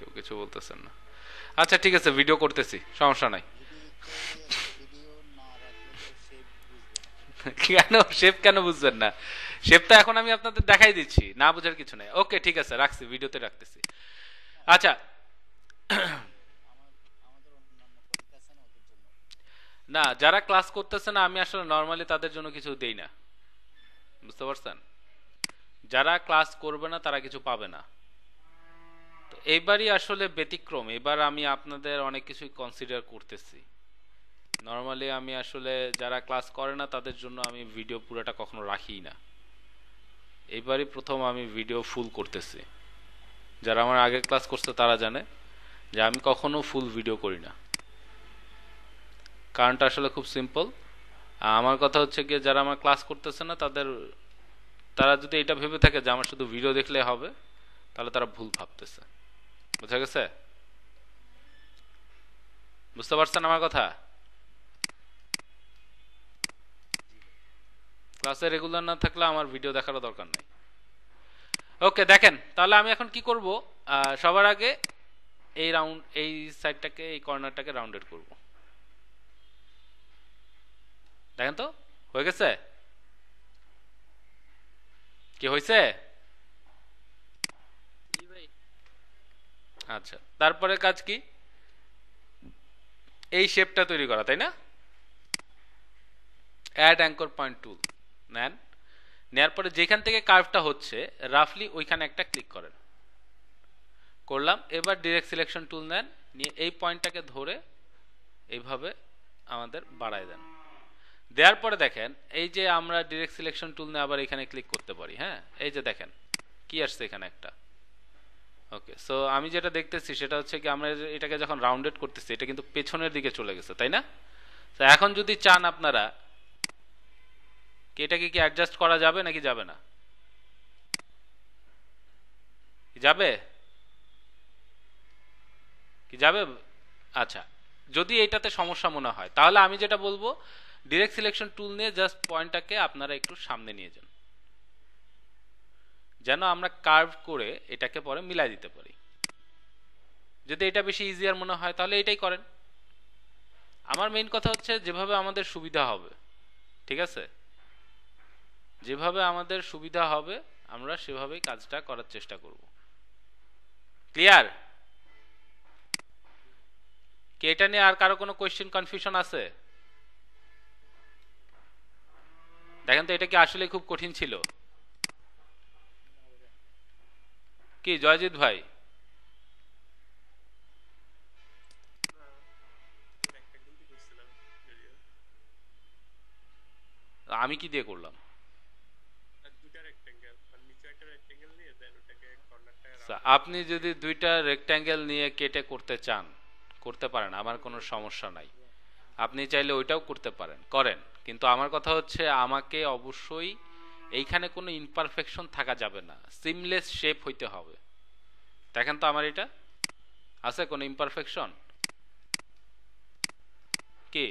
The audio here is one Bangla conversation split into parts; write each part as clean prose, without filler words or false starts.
কেউ কিছু বলতেছেন না। আচ্ছা ঠিক আছে, ভিডিও করতেছি, সমস্যা নাই। কেন শেপ কেন বুঝবেন না? শেপ তো এখন আমি আপনাদের দেখাই দিচ্ছি, না বুঝার কিছু নাই। ওকে ঠিক আছে, রাখছি, ভিডিওতে রাখতেছি। আচ্ছা, না যারা ক্লাস করতেছে না আমি আসলে নর্মালি তাদের জন্য কিছু দেই না, বুঝতে পারছেন? যারা ক্লাস করবে না তারা কিছু পাবে না। তো এইবারই আসলে ব্যতিক্রম, এবার আমি আপনাদের অনেক কিছুই কনসিডার করতেছি। নর্মালি আমি আসলে যারা ক্লাস করে না তাদের জন্য আমি ভিডিও পুরোটা কখনো রাখিই না। এইবারই প্রথম আমি ভিডিও ফুল করতেছি। যারা আমার আগে ক্লাস করছে তারা জানে যে আমি কখনো ফুল ভিডিও করি না। কারণটা আসলে খুব সিম্পল। আমার কথা হচ্ছে গিয়ে যারা আমার ক্লাস করতেছে না তারা যদি এটা ভেবে থাকে যে আমার শুধু ভিডিও দেখলে হবে, তাহলে তারা ভুল ভাবতেছে। বুঝা গেছে? বুঝতে পারছেন আমার কথা? ক্লাসে রেগুলার না থাকলে আমার ভিডিও দেখারও দরকার নাই। ওকে দেখেন, তাহলে আমি এখন কি করব, সবার আগে এই সাইডটাকে, এই কর্নারটাকে রাউন্ডেড করব। দেখেন তো হয়ে গেছে? কি হয়েছে? আচ্ছা, তারপরে কাজ কি? এই শেপটা তৈরি করা, তাই না? অ্যাড অ্যাঙ্কর পয়েন্ট টুল নেন। নেয়ার পরে যেখান থেকে কার্ভটা হচ্ছে রাফলি ওইখানে একটা ক্লিক করেন। করলাম। এবার ডিরেক্ট সিলেকশন টুল নেন, নিয়ে এই পয়েন্টটাকে ধরে এইভাবে আমাদের বাড়ায় দেন। দেওয়ার পরে দেখেন এই যে আমরা ডিরেক্ট সিলেকশন টুল নিয়ে আবার এখানে ক্লিক করতে পারি। হ্যাঁ, এই যে দেখেন কি আসছে এখানে একটা। ওকে, সো আমি যেটা দেখতেছি সেটা হচ্ছে কি, আমরা এটাকে যখন রাউন্ডেড করতেছি এটা কিন্তু পেছনের দিকে চলে গেছে, তাই না? তো এখন যদি চান আপনারা, কি এটাকে কি অ্যাডজাস্ট করা যাবে নাকি যাবে না? কি যাবে? কি যাবে? আচ্ছা, যদি এটাতে সমস্যা মনে হয় তাহলে আমি যেটা বলবো, ডিরেক্ট সিলেকশন টুল নিয়ে জাস্ট পয়েন্টটাকে আপনারা একটু সামনে নিয়ে যান, যেন আমরা কার্ভ করে এটাকে পরে মিলাই দিতে পারি। যদি এটা বেশি ইজিয়ার মনে হয় তাহলে এটাই করেন। আমার মেইন কথা হচ্ছে যেভাবে আমাদের সুবিধা হবে, ঠিক আছে? যেভাবে আমাদের সুবিধা হবে আমরা সেভাবেই কাজটা করার চেষ্টা করব। ক্লিয়ার? কি এটা নিয়ে আর কারো কোনো কোয়েশ্চেন কনফিউশন আছে? দেখেন তো এটা কি আসলে খুব কঠিন ছিল? কি জয়জিৎ ভাই? আমি কি দিয়ে করলাম? আপনি যদি দুইটা রেক্ট্যাঙ্গেল নিয়ে কেটে করতে চান করতে পারেন, আমার কোনো সমস্যা নাই। আপনি চাইলে ওইটাও করতে পারেন, করেন। কিন্তু আমার কথা হচ্ছে আমাকে অবশ্যই এইখানে কোনো ইমপারফেকশন থাকা যাবে না, সিমলেস শেপ হইতে হবে। দেখেন তো আমার এটা আছে কোনো ইমপারফেকশন? কি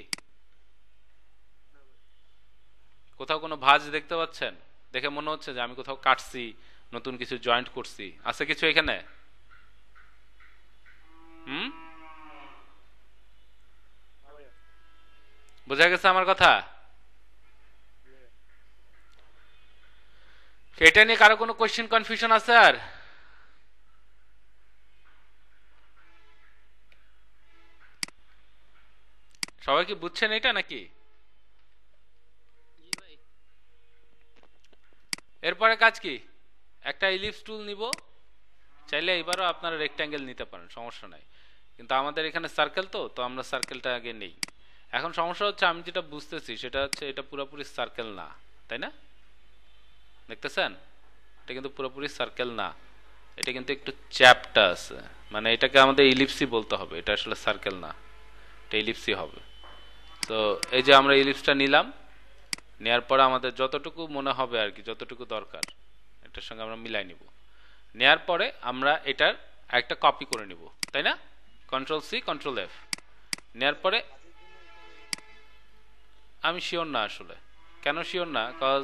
কোথাও কোনো ভাঁজ দেখতে পাচ্ছেন? দেখে মনে হচ্ছে যে আমি কোথাও কাটছি, নতুন কিছু জয়েন্ট করছি, আছে কিছু এখানে? হুম, বোঝা গেছে আমার কথা? এটা নিয়ে কারো কোনো কোয়েশ্চেন কনফিউশন আছে আর? সবাই কি বুঝছেন এটা নাকি? এরপরে কাজ কি? একটা ইলিপস টুল নিব, চাইলে এবারও আপনারা রেক্ট্যাঙ্গেল নিতে পারেন, সমস্যা নাই। কিন্তু আমাদের এখানে সার্কেল, তো আমরা সার্কেলটা আগে নেই। এখন সমস্যা হচ্ছে আমি যেটা বুঝতেছি সেটা হচ্ছে এটা পুরোপুরি সার্কেল না, তাই না? দেখতেছেন এটা কিন্তু পুরোপুরি সার্কেল না, এটা কিন্তু একটু চ্যাপটা আছে। মানে এটাকে আমাদের ইলিপসি বলতে হবে, এটা আসলে সার্কেল না, এটা ইলিপসি হবে। তো এই যে আমরা ইলিপসটা নিলাম, নেয়ার পরে আমাদের যতটুকু মনে হবে আর কি, যতটুকু দরকার এটার সঙ্গে আমরা মিলাই নিব। নেয়ার পরে আমরা এটার একটা কপি করে নিব, তাই না? Control C control F. নেয়ার পরে আমি শিওর না আসলে। কেন শিওর না? কজ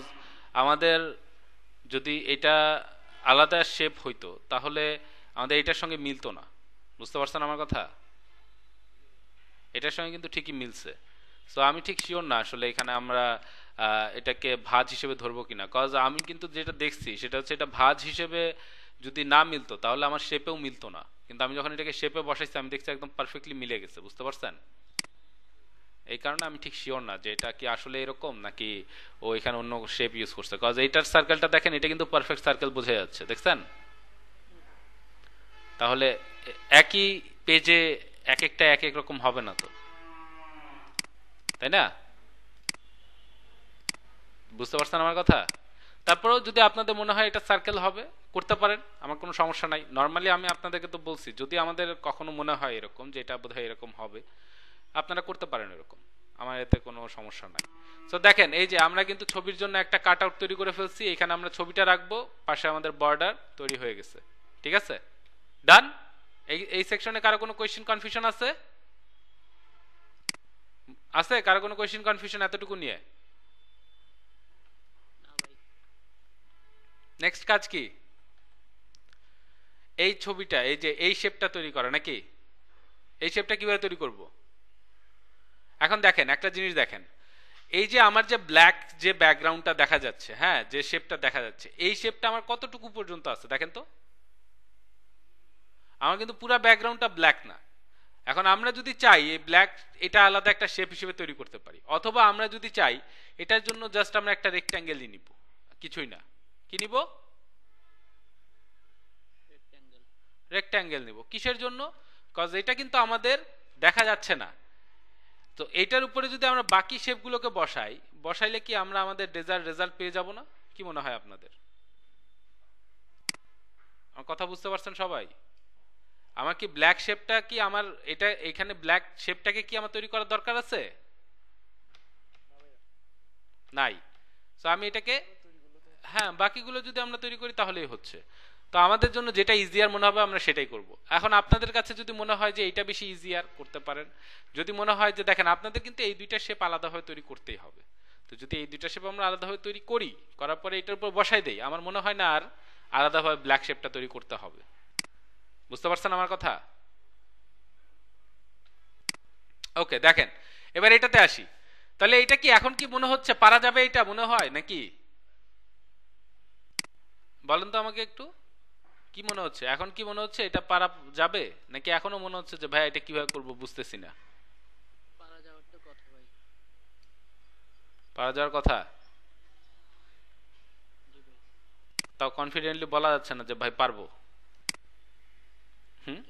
আমাদের যদি এটা আলাদা শেপ হইতো তাহলে আমাদের এটার সঙ্গে মিলতো না। বুঝতে পারছেন আমার কথা? এটার সঙ্গে কিন্তু ঠিকই মিলছে। সো আমি ঠিক শিওর না আসলে এখানে আমরা এটাকে ভাঁজ হিসেবে ধরবো কিনা, কজ আমি কিন্তু যেটা দেখছি সেটা হচ্ছে এটা ভাঁজ হিসেবে যদি না মিলতো তাহলে আমার শেপেও মিলতো না, কিন্তু আমি যখন এটাকে শেপে বসাইছি আমি দেখছি একদম পারফেক্টলি মিলে গেছে। বুঝতে পারছেন? এই কারণে আমি ঠিক শিওর না যে এটা কি আসলে এরকম নাকি ও এখানে অন্য শেপ ইউজ করছে, কজ এইটার সার্কেলটা দেখেন, এটা কিন্তু পারফেক্ট সার্কেল বোঝা যাচ্ছে, দেখছেন? তাহলে একই পেজে এক একটা এক এক রকম হবে না তো, তাই না? বুঝতে পারছেন আমার কথা? তারপরেও যদি আপনাদের মনে হয় এটা সার্কেল হবে, করতে পারেন, আমার কোনো সমস্যা নাই। নর্মালি আমি আপনাদেরকে তো বলছি, যদি আমাদের কখনো মনে হয় এরকম যে এটা বোধহয় এরকম হবে, আপনারা করতে পারেন এরকম, আমার এতে কোনো সমস্যা নাই। তো দেখেন এই যে আমরা কিন্তু ছবির জন্য একটা কাট আউট তৈরি করে ফেলছি, এখানে আমরা ছবিটা রাখবো, পাশে আমাদের বর্ডার তৈরি হয়ে গেছে। ঠিক আছে, ডান। এই সেকশনে কারো কোনো কোয়েশ্চেন কনফিউশন আছে? আছে কারো কোনো কোয়েশ্চেন কনফিউশন এতটুকু নিয়ে? নেক্সট কাজ কি? এই ছবিটা, এই যে এই শেপটা তৈরি করা নাকি? এই শেপটা কিভাবে তৈরি করব? এখন দেখেন একটা জিনিস দেখেন, এই যে আমার যে ব্ল্যাক যে ব্যাকগ্রাউন্ডটা দেখা যাচ্ছে, হ্যাঁ, যে শেপটা দেখা যাচ্ছে, এই শেপটা আমার কতটুকু পর্যন্ত আছে দেখেন তো। আমার কিন্তু পুরো ব্যাকগ্রাউন্ডটা ব্ল্যাক না। এখন আমরা যদি চাই এই ব্ল্যাক এটা আলাদা একটা শেপ হিসেবে তৈরি করতে পারি, অথবা আমরা যদি চাই এটার জন্য জাস্ট আমরা একটা রেক্ট্যাঙ্গেলই নিব, কিছুই না। কি নিব? রেক্ট্যাঙ্গেল নিব। কিসের জন্য? কজ এটা কিন্তু আমাদের দেখা যাচ্ছে না। তো এইটার উপরে যদি আমরা বাকি শেপগুলোকে বসাইলে কি আমরা আমাদের রেজাল্ট পেয়ে যাব না? কি মনে হয় আপনাদের? আমার কথা বুঝতে পারছেন সবাই? আমার কি ব্ল্যাক শেপটা কি আমার এটা এখানে ব্ল্যাক শেপটাকে কি আমার তৈরি করার দরকার আছে? নাই। তো আমি এটাকে, হ্যাঁ, বাকিগুলো যদি আমরা তৈরি করি তাহলেই হচ্ছে। তো আমাদের জন্য যেটা ইজিয়ার মনে হবে আমরা সেটাই করব। এখন আপনাদের কাছে যদি মনে হয় যে এইটা বেশি ইজিয়ার, করতে পারেন। যদি মনে হয় যে দেখেন আপনাদের কিন্তু এই দুইটা শেপ আলাদাভাবে তৈরি করতেই হবে, তো যদি এই দুইটা শেপ আমরা আলাদাভাবে তৈরি করি, করার পরে এটার উপর বসাই দেই, আমার মনে হয় না আর আলাদাভাবে ব্ল্যাক শেপটা তৈরি করতে হবে। বুঝতে পারছেন আমার কথা? ওকে, দেখেন এবার এটাতে আসি। তাহলে এটা কি এখন কি মনে হচ্ছে পারা যাবে? এটা মনে হয় নাকি? বলেন তো আমাকে একটু, কি মনে হচ্ছে এখন? কি মনে হচ্ছে এটা পারা যাবে, নাকি এখনো মনে হচ্ছে যে ভাই এটা কিভাবে করব বুঝতেছি না? পারা যাওয়ার কথা, তাও কনফিডেন্টলি বলা যাচ্ছে না যে ভাই পারবো। হুম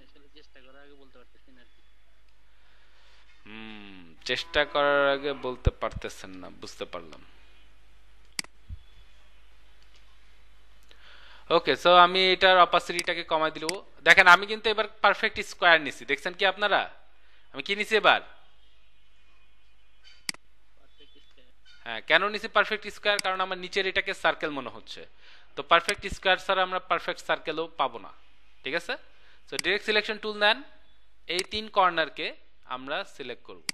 হুম চেষ্টা করার আগে বলতে পারতেছেন না, বুঝতে পারলাম। ওকে, সো আমি এটার অপাসিটিটাকে কমাই দিল। দেখেন আমি কিন্তু এবার পারফেক্ট স্কোয়ার নিছি, দেখছেন কি আপনারা? আমি কি নিছি এবার? হ্যাঁ, কেন নিছি পারফেক্ট স্কোয়ার? কারণ আমার নিচের এটাকে সার্কেল মনে হচ্ছে। তো পারফেক্ট স্কোয়ার ছাড়া আমরা পারফেক্ট সার্কেলও পাবো না। ঠিক আছে, সো ডিরেক্ট সিলেকশন টুল নেন, এই তিন কর্নারকে আমরা সিলেক্ট করব,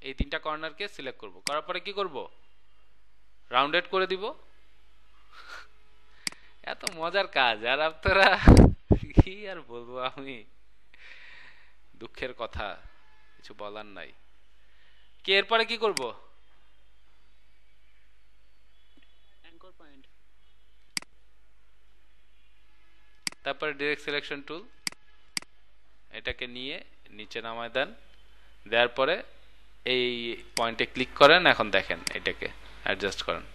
এই তিনটা কর্নারকে সিলেক্ট করব, করার পরে কি করব? রাউন্ডেড করে দিব। এত মজার কাজ আর আপনারা কি আর বলবো আমি, দুঃখের কথা, কিছু বলার নাই। কি এরপরে কি করব? তারপরে ডিরেক্ট সিলেকশন টুল, এটাকে নিয়ে নিচে নামায় দেন, দেওয়ার পরে এই পয়েন্টে ক্লিক করেন। এখন দেখেন এটাকে অ্যাডজাস্ট করেন,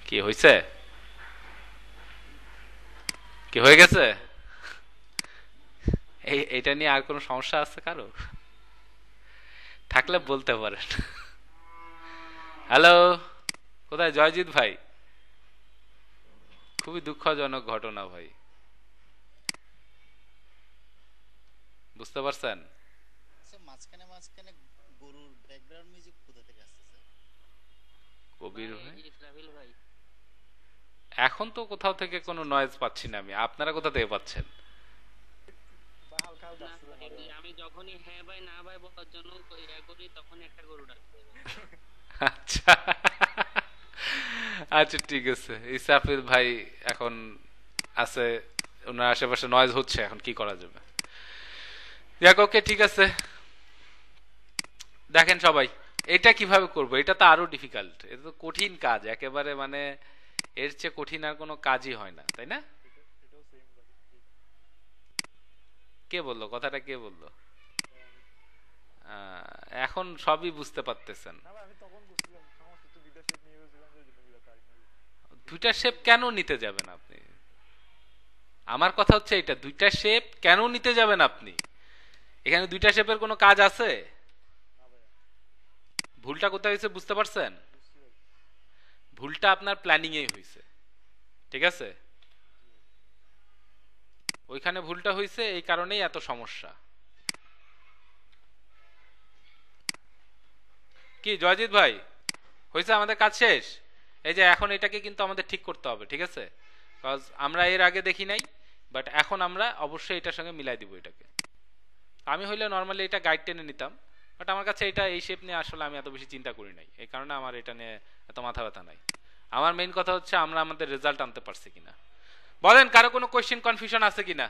কি হয়েছে? কি হয়ে গেছে? এইটা নিয়ে আর কোনো সমস্যা আছে কারো? থাকলে বলতে পারেন। হ্যালো, কোথায় জয়জিৎ ভাই? খুবই দুঃখজনক ঘটনা ভাই, বুঝতে পারছেন? মাঝখানে মাঝখানে গরুর ব্যাকগ্রাউন্ড মিউজিক কোথা থেকে আসতেছে? কবির ভাই, এখন তো কোথাও থেকে কোনো নয়েজ পাচ্ছি না আমি, আপনারা কোথা থেকে পাচ্ছেন? বা হালকা হালকা আসতেছে মনে হয়। আমি যখনই হ্যাঁ ভাই না ভাই বলার জন্য করি তখনই একটা গরু ডাকতে হবে। আচ্ছা, আচ্ছা ঠিক আছে, ইসরাফিল ভাই এখন আছে, ওনার আশেপাশে নয়েজ হচ্ছে, এখন কি করা যাবে। যাক, ওকে ঠিক আছে। দেখেন সবাই, এটা কিভাবে করব, এটা তো আরো ডিফিকাল্ট, এটা তো কঠিন কাজ একেবারে, মানে এর চেয়ে কঠিন আর কোনো কাজই হয় না, তাই না? কে বললো কথাটা, কে বললো? এখন সবই বুঝতে পারতেছেন। দুইটা শেপ কেন নিতে যাবেন আপনি? আমার কথা হচ্ছে এটা, দুইটা শেপ কেন নিতে যাবেন আপনি? এখানে দুইটা শেপের কোনো কাজ আছে? ভুলটা কোথায় হয়েছে বুঝতে পারছেন? ভুলটা আপনার প্ল্যানিং এই হয়েছে, ঠিক আছে? ওইখানে ভুলটা হয়েছে, এই কারণেই এত সমস্যা। কি জয়জিৎ ভাই, হয়েছে আমাদের কাজ শেষ? এই যে এখন এটাকে কিন্তু আমাদের ঠিক করতে হবে, ঠিক আছে? কজ আমরা এর আগে দেখি নাই, বাট এখন আমরা অবশ্যই এটার সঙ্গে মিলাই দিব এটাকে। আমি হইলে নর্মালি এটা গাইড টেনে নিতাম, বাট আমার কাছে এটা এই শেপ নিয়ে আসলে আমি এত বেশি চিন্তা করি নাই, এই কারণে আমার এটা নিয়ে এত মাথা ব্যথা নাই। আমার মেইন কথা হচ্ছে আমরা আমাদের রেজাল্ট আনতে পারছি কিনা। বলেন কারো কোনো কোয়েশ্চেন কনফিউশন আছে কিনা?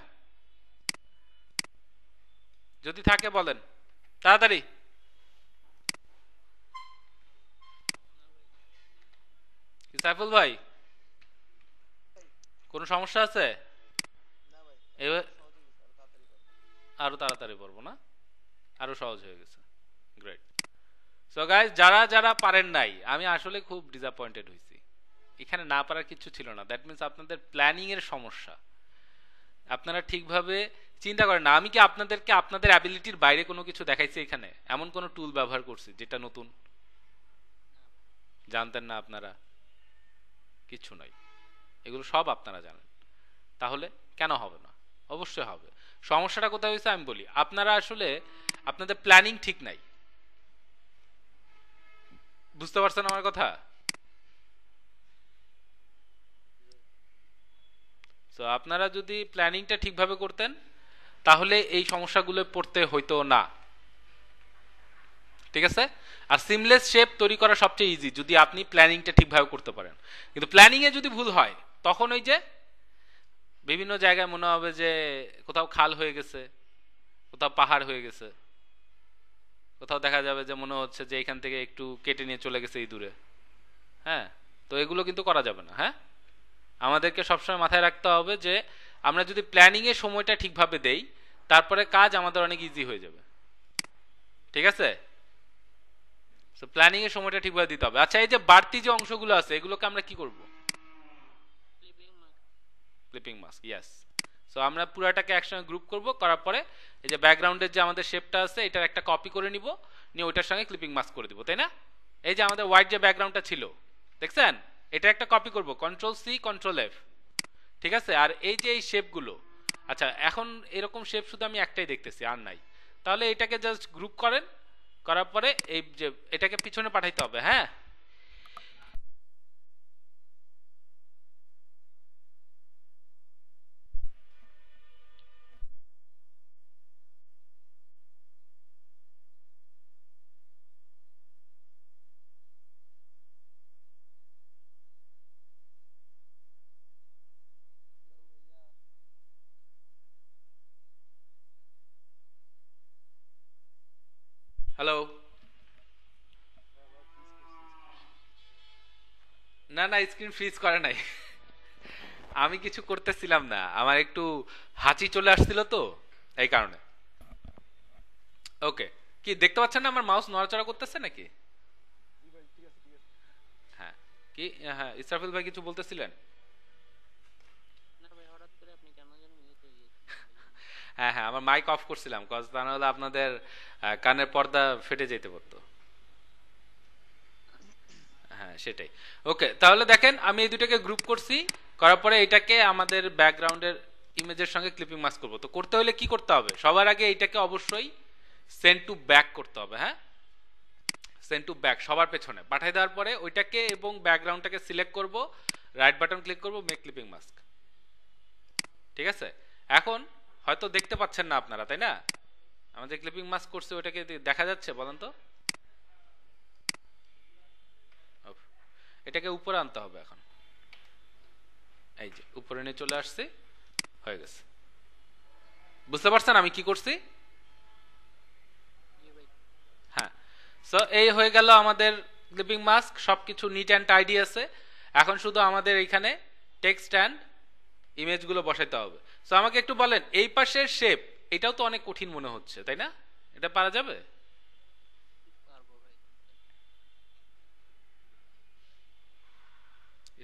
যদি থাকে বলেন তাড়াতাড়ি। সাইফুল ভাই, কোনো সমস্যা আছে? না ভাই, এবার আরো তাড়াতাড়ি পারবো। আরো তাড়াতাড়ি পারবো না? আরো সহজ হয়ে গেছে, গ্রেট। সো গাইস, যারা যারা পারেন নাই, আমি আসলে খুব ডিসঅ্যাপয়েন্টেড হয়েছি। এখানে না পারার কিছু ছিল না, দ্যাট মিন্স আপনাদের প্ল্যানিং এর সমস্যা, আপনারা ঠিকভাবে চিন্তা করেন না। আমি কি আপনাদেরকে আপনাদের অ্যাবিলিটির বাইরে কোনো কিছু দেখাইছি? এখানে এমন কোনো টুল ব্যবহার করছি যেটা নতুন জানতেন না আপনারা? কিছু নাই, এগুলো সব আপনারা জানেন। তাহলে কেন হবে না? অবশ্যই হবে। সমস্যাটা কোথায় হয়েছে আমি বলি, আপনারা আসলে আপনাদের প্ল্যানিং ঠিক নাই। বুঝতে পারছেন আমার কথা? তো আপনারা যদি প্ল্যানিংটা ঠিকভাবে করতেন, তাহলে এই সমস্যাগুলো পড়তে হইতো না, ঠিক আছে? আর সিমলেস শেপ তৈরি করা সবচেয়ে ইজি যদি আপনি প্ল্যানিংটা ঠিকভাবে করতে পারেন। কিন্তু প্ল্যানিং এ যদি ভুল হয়, তখন ওই যে বিভিন্ন জায়গায় মনে হবে যে কোথাও খাল হয়ে গেছে, কোথাও পাহাড় হয়ে গেছে, কোথাও দেখা যাবে যে মনে হচ্ছে যে এখান থেকে একটু কেটে নিয়ে চলে গেছে এই দূরে। হ্যাঁ, তো এগুলো কিন্তু করা যাবে না। হ্যাঁ, আমাদেরকে সবসময় মাথায় রাখতে হবে যে আমরা যদি প্ল্যানিং এর সময়টা ঠিকভাবে দেই, তারপরে কাজ আমাদের অনেক ইজি হয়ে যাবে, ঠিক আছে? তো প্ল্যানিং এর সময়টা ঠিকভাবে দিতে হবে। আচ্ছা, এই যে বাড়তি যে অংশগুলো আছে, এগুলোকে আমরা কি করব? Clipping mark. Clipping mask, yes. So আমরা পুরাটাকে একসঙ্গে গ্রুপ করব, করার পরে এই যে ব্যাকগ্রাউন্ডের যে আমাদের শেপটা আছে, এটার একটা কপি করে নিব, নিয়ে ওইটার সঙ্গে ক্লিপিং মাস্ক করে দিব, তাই না? এই যে আমাদের হোয়াইট যে ব্যাকগ্রাউন্ডটা ছিল, দেখছেন? এটা একটা কপি করব, কন্ট্রোল সি কন্ট্রোল এফ, ঠিক আছে? আর এই যে এই শেপগুলো, আচ্ছা এখন এরকম শেপ শুধু আমি একটাই দেখতেছি, আর নাই। তাহলে এটাকে জাস্ট গ্রুপ করেন, করার পরে এই যে এটাকে পিছনে পাঠাইতে হবে। হ্যাঁ, হ্যালো। না না, স্ক্রিন ফ্রিজ করে নাই। আমি কিছু করতেছিলাম না, আমার একটু হাঁচি চলে আসছিল তো, এই কারণে। ওকে, কি দেখতে পাচ্ছেন না আমার মাউস নড়াচড়া করতেছে নাকি? হ্যাঁ, কি? হ্যাঁ, ইসরাফিল ভাই কিছু বলতেছিলেন? না ভাই, হঠাৎ করে আপনি কেন যেন মিউট হয়ে গিয়েছিলেন। হ্যাঁ হ্যাঁ, আমার মাইক অফ করছিলাম, কজ তা নাহলে আপনাদের কানের পর্দা ফেটে যেতে পারতো। হ্যাঁ সেটাই। ওকে, তাহলে দেখেন আমি এই দুটাকে গ্রুপ করছি, করার পরে এটাকে আমাদের ব্যাকগ্রাউন্ডের ইমেজের সঙ্গে ক্লিপিং মাস্ক করবো। তো করতে হলে কি করতে হবে? সবার আগে এটাকে অবশ্যই সেন্ড টু ব্যাক করতে হবে। হ্যাঁ, সেন্ড টু ব্যাক সবার পেছনে পাঠিয়ে দেওয়ার পরে ওইটাকে এবং ব্যাকগ্রাউন্ডটাকে সিলেক্ট করব, রাইট বাটন ক্লিক করব, মেক ক্লিপিং মাস্ক, ঠিক আছে? এখন হয়তো দেখতে পাচ্ছেন না আপনারা, তাই না? আমাদের ক্লিপিং মাস্ক করছে, ওইটাকে দেখা যাচ্ছে বলেন তো? এটাকে উপরে আনতে হবে এখন, এই যে উপরে নিয়ে চলে আসছে, হয়ে গেছে। বুঝতে পারছেন আমি কি করছি? জি ভাই। হ্যাঁ, সো এই হয়ে গেল আমাদের ক্লিপিং মাস্ক, সবকিছু নিট অ্যান্ড টাইডি আছে। এখন শুধু আমাদের এখানে টেক্সট অ্যান্ড ইমেজগুলো বসাইতে হবে। সো আমাকে একটু বলেন, এই পাশের শেপ এটাও তো অনেক কঠিন মনে হচ্ছে, তাই না? এটা পারা যাবে? পারবো ভাই।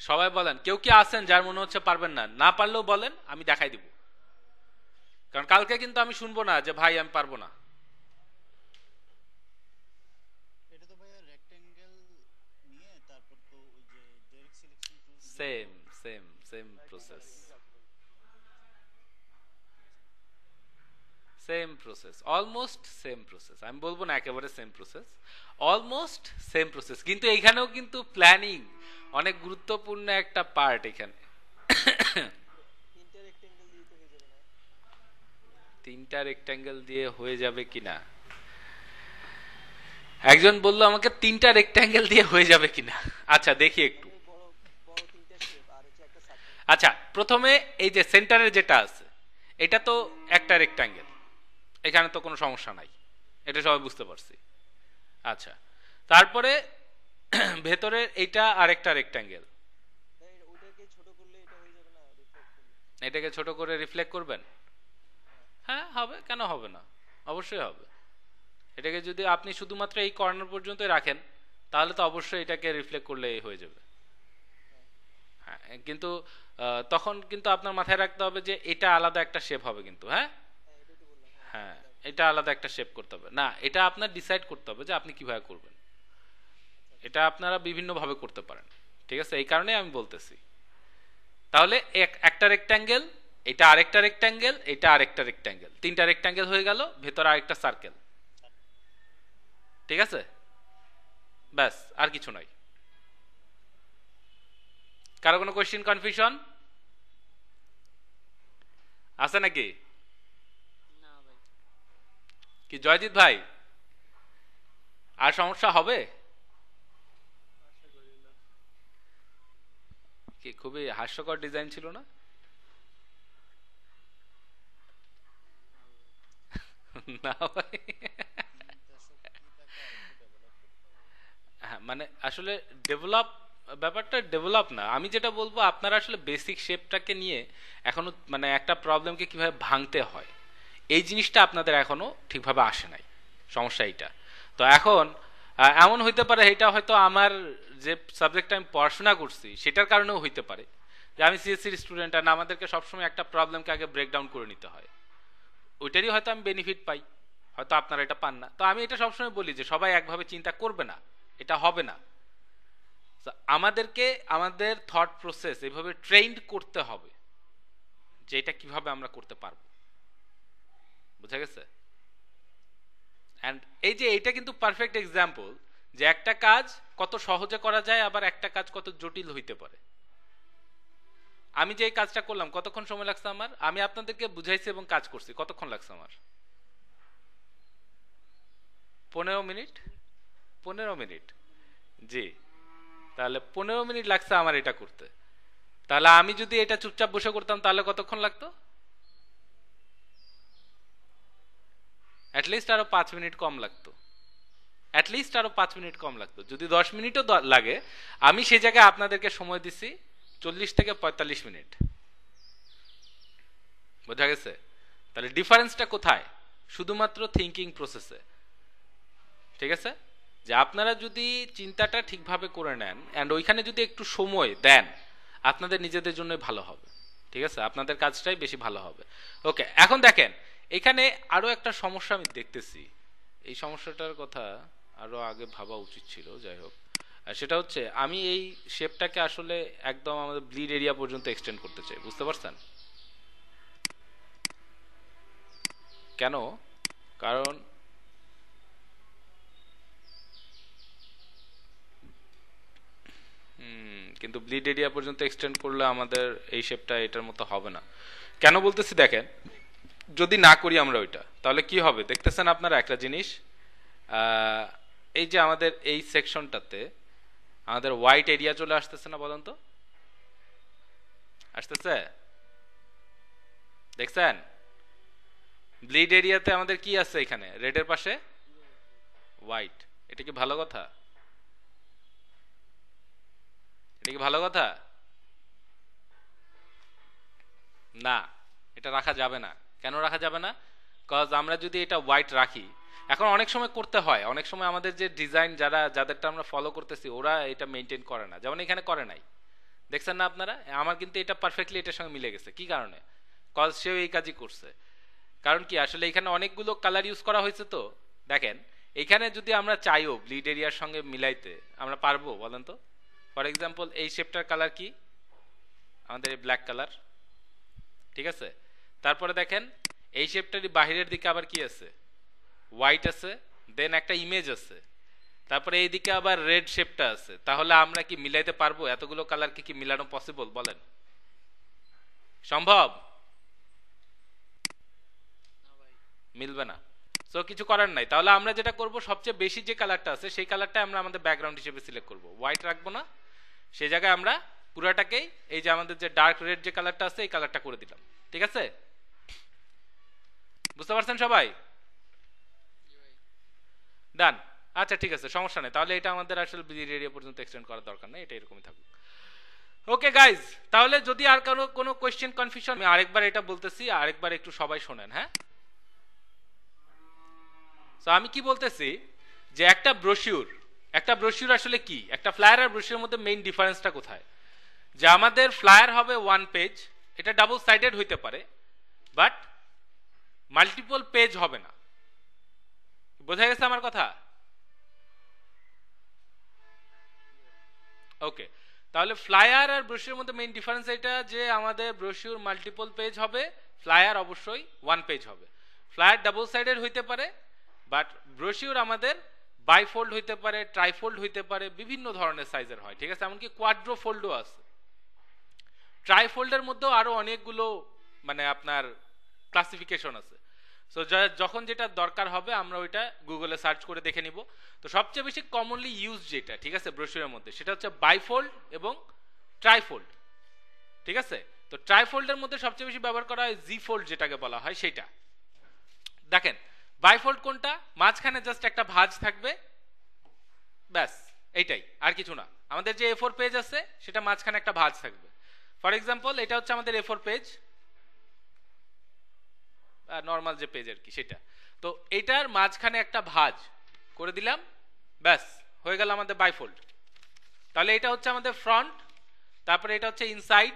সবাই বলেন, কেউ কি আছেন যার মনে হচ্ছে পারবেন না? না পারলেও বলেন, আমি দেখাই দিব। কারণ কালকে কিন্তু আমি শুনবো না যে ভাই আমি পারবো না। এটা তো ভাইয়া রেক্টেঙ্গেল নিয়ে তারপর তো ওই যে ডাইরেক্ট সিলেকশন টুল দিয়ে same same same process, same process, almost same process. আমি বলবো না একেবারে same process, almost same process. কিন্তু এখানেও কিন্তু প্ল্যানিং অনেক গুরুত্বপূর্ণ একটা পার্ট এখানে। তিনটা রেক্ট্যাঙ্গেল দিয়ে হয়ে যাবে কিনা, একজন বললো আমাকে তিনটা রেক্ট্যাঙ্গেল দিয়ে হয়ে যাবে কিনা। আচ্ছা দেখি একটু। আচ্ছা প্রথমে এই যে সেন্টারের যেটা আছে এটা তো একটা রেক্ট্যাঙ্গেল, এখানে তো কোনো সমস্যা নাই, এটা সবাই বুঝতে পারছি। আচ্ছা তারপরে ভেতরে এইটা আরেকটা রেক্ট্যাঙ্গেল, এটাকে ছোট করে রিফ্লেক্ট করবেন? হ্যাঁ হবে, কেন হবে না, অবশ্যই হবে। এটাকে যদি আপনি শুধুমাত্র এই কর্নার পর্যন্ত রাখেন তাহলে তো অবশ্যই এটাকে রিফ্লেক্ট করলে হয়ে যাবে। হ্যাঁ কিন্তু তখন কিন্তু আপনার মাথায় রাখতে হবে যে এটা আলাদা একটা শেপ হবে কিন্তু। হ্যাঁ হ্যাঁ, এটা আলাদা একটা শেপ করতে হবে না, এটা আপনার ডিসাইড করতে হবে যে আপনি কিভাবে করবেন। এটা আপনারা বিভিন্ন ভাবে করতে পারেন, ঠিক আছে? এই কারণে আমি বলতেছি। তাহলে একটা রেক্ট্যাঙ্গেল, এটা আরেকটা রেক্ট্যাঙ্গেল, এটা আরেকটা রেক্ট্যাঙ্গেল, তিনটা রেক্ট্যাঙ্গেল হয়ে গেল, ভেতরে আরেকটা সার্কেল, ঠিক আছে? ব্যাস, আর কিছু নয়। কারো কোনো কোয়েশ্চেন, কনফিউশন আছে নাকি? না ভাই। কি জয়জিৎ ভাই, আর সমস্যা হবে কি? খুবই হাস্যকর ডিজাইন ছিল না? না ভাই, 3টা শক্তিটাকে আরেকটু ডেভেলপ করতে হবে। হ্যাঁ মানে আসলে ডেভেলপ, ব্যাপারটা ডেভেলপ না, আমি যেটা বলবো আপনারা আসলে বেসিক শেপটাকে নিয়ে এখনো মানে একটা প্রবলেমকে কিভাবে ভাঙতে হয় এই জিনিসটা আপনাদের এখনো ঠিকভাবে আসে নাই, সমস্যা এইটা। তো এখন এমন হইতে পারে এটা হয়তো আমার যে সাবজেক্টটা আমি পড়াশোনা করছি সেটার কারণেও হইতে পারে যে আমি সিএসসির স্টুডেন্ট আর আমাদেরকে সবসময় একটা প্রবলেমকে আগে ব্রেকডাউন করে নিতে হয়, ওইটারই হয়তো আমি বেনিফিট পাই, হয়তো আপনারা এটা পান না। তো আমি এটা সবসময় বলি যে সবাই একভাবে চিন্তা করবে না, এটা হবে না। আমাদেরকে আমাদের থট প্রসেস এইভাবে ট্রেন্ড করতে হবে যে এটা কিভাবে আমরা করতে পারবো, বুঝা গেছে? অ্যান্ড এই যে এটা কিন্তু পারফেক্ট এক্সাম্পল যে একটা কাজ কত সহজে করা যায়, আবার একটা কাজ কত জটিল হইতে পারে। আমি যে কাজটা করলাম কতক্ষণ সময় লাগছে আমার, আমি আপনাদেরকে বুঝাইছি এবং কাজ করছি, কতক্ষণ লাগছে আমার? 15 মিনিট। 15 মিনিট, জি। তাহলে 15 মিনিট লাগছে আমার এটা করতে, তাহলে আমি যদি এটা চুপচাপ বসে করতাম তাহলে কতক্ষণ লাগতো? অ্যাটলিস্ট আরো 5 মিনিট কম লাগতো, অ্যাটলিস্ট আরো 5 মিনিট কম লাগতো। যদি 10 মিনিটও লাগে, আমি সেই জায়গায় আপনাদেরকে সময় দিছি 40 থেকে 45 মিনিট, বোঝা গেছে? তাহলে ডিফারেন্সটা কোথায়? শুধুমাত্র থিঙ্কিং প্রসেসে, ঠিক আছে? যে আপনারা যদি চিন্তাটা ঠিকভাবে করে নেন অ্যান্ড ওইখানে যদি একটু সময় দেন আপনাদের নিজেদের জন্যই ভালো হবে, ঠিক আছে? আপনাদের কাজটাই বেশি ভালো হবে। ওকে, এখন দেখেন এখানে আরো একটা সমস্যা আমি দেখতেছি, এই সমস্যাটার কথা আরো আগে ভাবা উচিত ছিল, যাই হোক। আর সেটা হচ্ছে আমি এই শেপটাকে আসলে একদম আমাদের ব্লিড এরিয়া পর্যন্ত এক্সটেন্ড করতে চাই, বুঝতে পারছেন কেন? কারণ কিন্তু ব্লিড এরিয়া পর্যন্ত এক্সটেন্ড করলে আমাদের এই শেপটা এটার মতো হবে না। কেন বলতেছি দেখেন, যদি না করি আমরা ওইটা তাহলে কি হবে দেখতেছেন আপনারা একটা জিনিস, এই যে আমাদের এই সেকশনটাতে আমাদের হোয়াইট এরিয়া চলে আসতেছে না বলেন তো? আসতেছে? দেখছেন ব্লিড এরিয়াতে আমাদের কি আছে এখানে রেডের পাশে হোয়াইট। এটা কি ভালো কথা? এটা কি ভালো কথা? না, এটা রাখা যাবে না। কেন রাখা যাবে না? কজ আমরা যদি এটা হোয়াইট রাখি, এখন অনেক সময় করতে হয়, অনেক সময় আমাদের যে ডিজাইন যাদেরটা আমরা ফলো করতেছি ওরা এটা মেনটেন করে না, যেমন এখানে করে নাই, দেখছেন না আপনারা? আমার কিন্তু এটা পারফেক্টলি এটার সঙ্গে মিলে গেছে। কি কারণে? কজ সেও এই কাজই করছে। কারণ কি, আসলে এখানে অনেকগুলো কালার ইউজ করা হয়েছে। তো দেখেন এখানে যদি আমরা চাইও ব্লিড এরিয়ার সঙ্গে মিলাইতে, আমরা পারবো বলেন তো? ফর এক্সাম্পল এই শেপটার কালার কি? আমাদের এই ব্ল্যাক কালার, ঠিক আছে? তারপরে দেখেন এই শেপটারই বাহিরের দিকে আবার কি আছে? হোয়াইট আছে, দেন একটা ইমেজ আছে, তারপরে এইদিকে আবার রেড শেপটা আছে। তাহলে আমরা কি মিলাইতে পারবো? এতগুলো কালার কি মিলানো পসিবল বলেন? সম্ভব? না ভাই। মিলবে না। সো কিছু করার নাই। তাহলে আমরা যেটা করব, সবচেয়ে বেশি যে কালারটা আছে সেই কালারটা আমরা আমাদের ব্যাকগ্রাউন্ড হিসেবে সিলেক্ট করব। হোয়াইট রাখবো না, সেই জায়গায় আমরা পুরাটাকেই এই যে আমাদের যে ডার্ক রেড যে কালারটা আছে এই কালারটা করে দিলাম। ঠিক আছে? বুঝতে পারছেন সবাই? জি ভাই। ডান। আচ্ছা ঠিক আছে, সমস্যা নেই। তাহলে এটা আমাদের আসলে ব্লিড এরিয়া পর্যন্ত এক্সটেন্ড করার দরকার নেই, এটা এরকমই থাকুক। ওকে গাইজ, তাহলে যদি আর কোনো কোয়েশ্চেন কনফিউশন, আমি আরেকবার এটা বলতেছি, আরেকবার একটু সবাই শোনেন, হ্যাঁ? তো আমি কি বলতেছি যে একটা ব্রোশিউর আসলে কি, একটা ফ্লায়ার আর ব্রোশিউরের মধ্যে মেইন ডিফারেন্সটা কোথায়? যে আমাদের ফ্লায়ার হবে ওয়ান পেজ, এটা ডাবল সাইডেড হইতে পারে, বাট মাল্টিপল পেজ হবে না। বোঝা গেছে আমার কথা? ওকে, তাহলে ফ্লায়ার আর ব্রোশিউরের মধ্যে মেইন ডিফারেন্স এটা যে আমাদের ব্রোশিউর মাল্টিপল পেজ হবে, ফ্লায়ার অবশ্যই ওয়ান পেজ হবে। ফ্লায়ার ডাবল সাইডেড হইতে পারে, বাট ব্রোশিউর আমাদের বাইফোল্ড হইতে পারে, ট্রাইফোল্ড হইতে পারে, বিভিন্ন ধরনের সাইজের হয়। ঠিক আছে? এমনকি কোয়াড্রোফোল্ডও আছে। ট্রাইফোল্ডের মধ্যেও আরো অনেকগুলো মানে আপনার ক্লাসিফিকেশন আছে। সো যখন যেটা দরকার হবে আমরা ওইটা গুগলে সার্চ করে দেখে নিব। তো সবচেয়ে বেশি কমনলি ইউজ যেটা, ঠিক আছে, ব্রোশিউরের মধ্যে, সেটা হচ্ছে বাইফোল্ড এবং ট্রাইফোল্ড। ঠিক আছে? তো ট্রাইফোল্ডের মধ্যে সবচেয়ে বেশি ব্যবহার করা হয় জি ফোল্ড যেটাকে বলা হয় সেটা। দেখেন বাইফোল্ড কোনটা? মাঝখানে জাস্ট একটা ভাঁজ থাকবে, ব্যাস, এইটাই, আর কিছু না। আমাদের যে A4 পেজ আছে সেটা মাঝখানে একটা ভাঁজ থাকবে। ফর এক্সাম্পল এটা হচ্ছে আমাদের A4 পেজ, নর্মাল যে পেজ আর কি সেটা। তো এটার মাঝখানে একটা ভাঁজ করে দিলাম, ব্যাস হয়ে গেল আমাদের বাইফোল্ড। তাহলে এটা হচ্ছে আমাদের ফ্রন্ট, তারপরে এটা হচ্ছে ইনসাইড।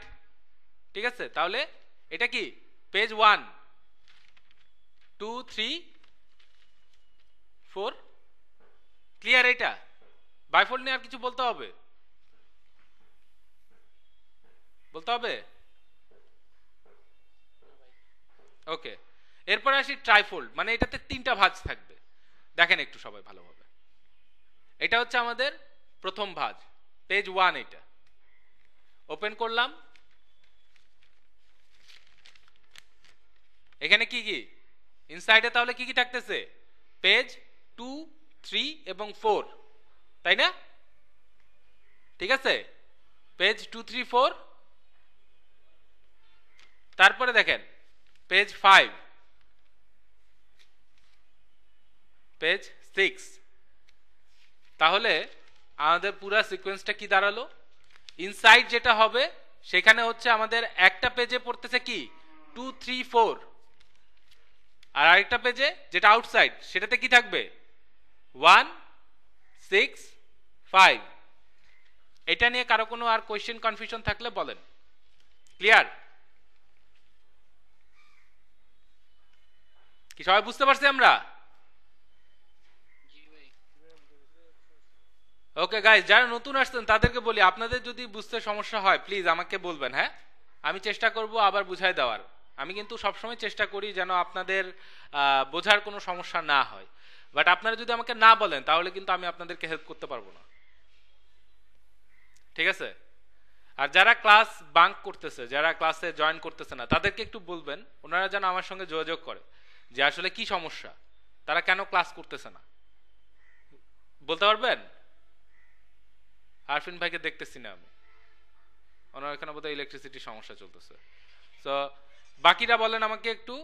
ঠিক আছে? তাহলে এটা কি পেজ 1 2 3 4, ক্লিয়ার? এটা বাইফোল্ড নিয়ে আর কিছু বলতে হবে? ওকে, এরপরে আসি ট্রাইফোল্ড, মানে এটাতে তিনটা ভাঁজ থাকবে। দেখেন একটু সবাই ভালোভাবে, এটা হচ্ছে আমাদের প্রথম ভাঁজ, পেজ 1। এটা ওপেন করলাম, এখানে কি কি ইনসাইডে, তাহলে কি কি থাকতেছে? পেজ 2 3 এবং 4, তাই না? ঠিক আছে? পেজ 2 3 4, তারপরে দেখেন পেজ 5, পেজ 6। তাহলে আমাদের পুরো সিকোয়েন্সটা কি দাঁড়ালো? ইনসাইড যেটা হবে সেখানে হচ্ছে আমাদের একটা পেজে পড়তেছে কি 2 3 4, আর আরেকটা পেজে যেটা আউটসাইড সেটাতে কি থাকবে 1 6 5। এটা নিয়ে কারো কোনো আর কোয়েশ্চেন কনফিউশন থাকলে বলেন। ক্লিয়ার? কি সবাই বুঝতে পারছি আমরা? জি ভাই। ওকে গাইস, যারা নতুন আসছেন তাদেরকে বলি, আপনাদের যদি বুঝতে সমস্যা হয় প্লিজ আমাকে বলবেন, হ্যাঁ? আমি চেষ্টা করব আবার বুঝাই দেওয়ার। আমি কিন্তু সবসময় চেষ্টা করি যেন আপনাদের বোঝার কোনো সমস্যা না হয়, বাট আপনারা যদি আমাকে না বলেন তাহলে কিন্তু আমি আপনাদেরকে হেল্প করতে পারবো না। ঠিক আছে? আর যারা ক্লাস বাঙ্ক করতেছে, যারা ক্লাসে জয়েন করতেছে না, তাদেরকে একটু বলবেন ওনারা যেন আমার সঙ্গে যোগাযোগ করে যে আসলে কি সমস্যা, তারা কেন ক্লাস করতেছে না, বলতে পারবেন? আরফিন ভাইকে দেখতেছি না আমি, ওনার এখানে বোধহয় ইলেকট্রিসিটির সমস্যা চলতেছে। তো বাকিরা বলেন আমাকে একটু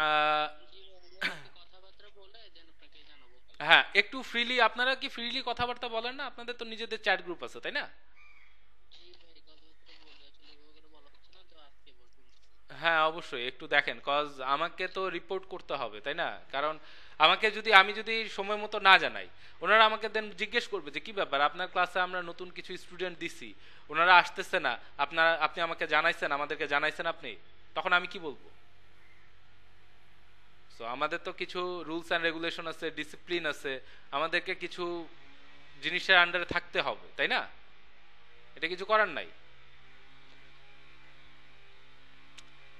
আহ, জি ভাই, আমরা কথাবার্তা বলে দেন আপনাকে জানাবো কালকে। হ্যাঁ একটু ফ্রিলি, আপনারা কি ফ্রিলি কথাবার্তা বলেন না? আপনাদের তো নিজেদের চ্যাট গ্রুপ আছে তাই না? জি ভাই, কথাবার্তা বলে আসলে এভাবে করে বলা হচ্ছে না, তো আজকে বলবো ইনশাআল্লাহ। হ্যাঁ অবশ্যই একটু দেখেন, কজ আমাকে তো রিপোর্ট করতে হবে তাই না? কারণ আমাকে যদি আমি যদি সময় মতো না জানাই, ওনারা আমাকে দেন জিজ্ঞেস করবে যে কি ব্যাপার, আপনার ক্লাসে আমরা নতুন কিছু স্টুডেন্ট দিছি, ওনারা আসতেছে না, আপনি আমাকে জানাইছেন, আমাদেরকে জানাইছেন আপনি, তখন আমি কি বলবো? সো আমাদের তো কিছু রুলস অ্যান্ড রেগুলেশন আছে, ডিসিপ্লিন আছে, আমাদেরকে কিছু জিনিসের আন্ডারে থাকতে হবে তাই না? এটা কিছু করার নাই।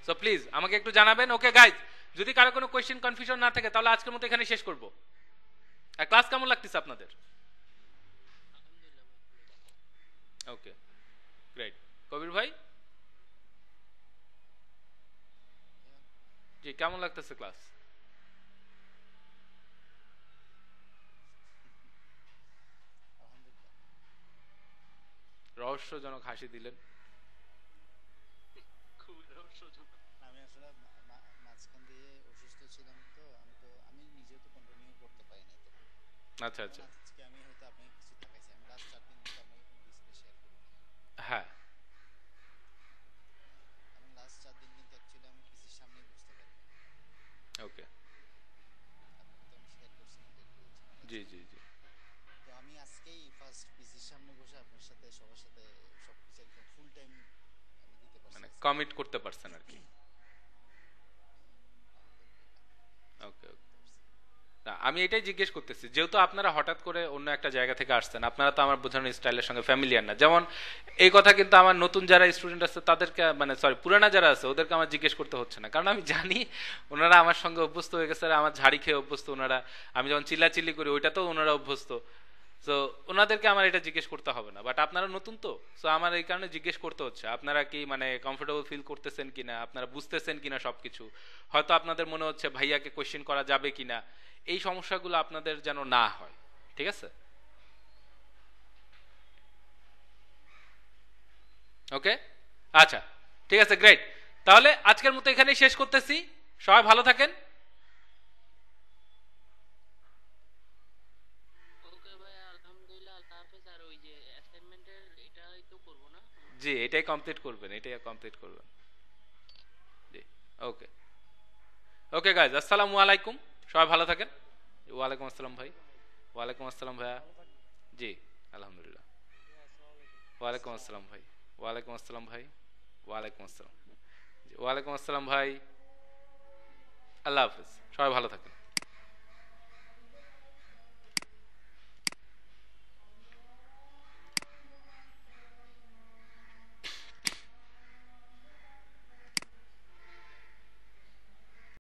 সো প্লিজ আমাকে একটু জানাবেন। ওকে গাইজ, যদি কারো কোনো কোয়েশ্চেন কনফিউশন না থাকে তাহলে আজকের মতো এখানে শেষ করব। আর ক্লাস কেমন লাগতেছে আপনাদের? আলহামদুলিল্লাহ ভাই, ওকে গ্রেট। কবির ভাই, জি কেমন লাগতেছে ক্লাস? আলহামদুলিল্লাহ। রহস্যজনক হাসি দিলেন। খুবই রহস্যজনক। আমি আসলে মাঝখান দিয়ে অসুস্থ ছিলাম, তো আমি নিজেও তো কন্টিনিউ করতে পারি না। তো আচ্ছা যেমন আচ্ছা। আজকে আমি হয়তো আপনাকে কিছু দেখাইছি, আমি লাস্ট 4 দিন কিন্তু আপনাকে কোনো ডিসপ্লে শেয়ার করি না। হ্যাঁ আমি লাস্ট 4 দিন কিন্তু অ্যাকচুয়ালি আমি পিসির সামনেই বসতে পারি না। ওকে। আপনাকে তো আমি শেয়ার করছি না যে একটু ঝামেলা জি ছিল। জি জি। তো আমি আজকেই ফার্স্ট পিসির সামনে বসে আপনার সাথে সবার সাথে সবকিছু একদম ফুল টাইম আমি দিতে পারছি মানে আজকে। কমিট করতে পারছেন আর কি। আলহামদুলিল্লাহ ওকে ওকে। করতে পারছি। না আমি এটাই জিজ্ঞেস করতেছি, যেহেতু আপনারা হঠাৎ করে অন্য একটা জায়গা থেকে আসছেন, আপনারা তো আমার বোঝানোর স্টাইলের সঙ্গে ফ্যামিলিয়ার না। যেমন এই কথা কিন্তু আমার নতুন যারা স্টুডেন্ট আছে তাদেরকে, মানে সরি পুরানা যারা আছে ওদেরকে আমার জিজ্ঞেস করতে হচ্ছে না, কারণ আমি জানি ওনারা আমার সঙ্গে অভ্যস্ত হয়ে গেছে, আর আমার ঝাড়ি খেয়ে অভ্যস্ত ওনারা। আমি যখন চিল্লাচিল্লি করি ওইটাতেও ওনারা অভ্যস্ত। সো ওনাদেরকে আমার এটা জিজ্ঞেস করতে হবে না, বাট আপনারা নতুন তো, সো আমার এই কারণে জিজ্ঞেস করতে হচ্ছে আপনারা কি মানে কমফোর্টেবল ফিল করতেছেন কিনা, আপনারা বুঝতেছেন কিনা সবকিছু। হয়তো আপনাদের মনে হচ্ছে ভাইয়াকে কোয়েশ্চেন করা যাবে কিনা, এই সমস্যাগুলো আপনাদের যেন না হয়, ঠিক আছে? ওকে আচ্ছা ঠিক আছে গ্রেট। তাহলে আজকের মতো এখানেই শেষ করতেছি, সবাই ভালো থাকেন। ওকে ভাই, আলহামদুলিল্লাহ, আল্লাহ হাফেজ। আর ওই যে অ্যাসাইনমেন্টের এটাই তো করবো না আমরা? জি এটাই কমপ্লিট করবেন, এটাই কমপ্লিট করবেন। জি ওকে। ওকে গাইজ, আসসালামু আলাইকুম, সবাই ভালো থাকেন। ওয়ালাইকুম আসসালাম ভাই। ওয়ালাইকুম আসসালাম ভাইয়া। জি আলহামদুলিল্লাহ। ওয়ালাইকুম আসসালাম ভাই। ওয়ালাইকুম আসসালাম ভাই। ওয়ালাইকুম আসসালাম। জি, ওয়ালাইকুম আসসালাম ভাই। আল্লাহ হাফেজ, সবাই ভালো থাকেন।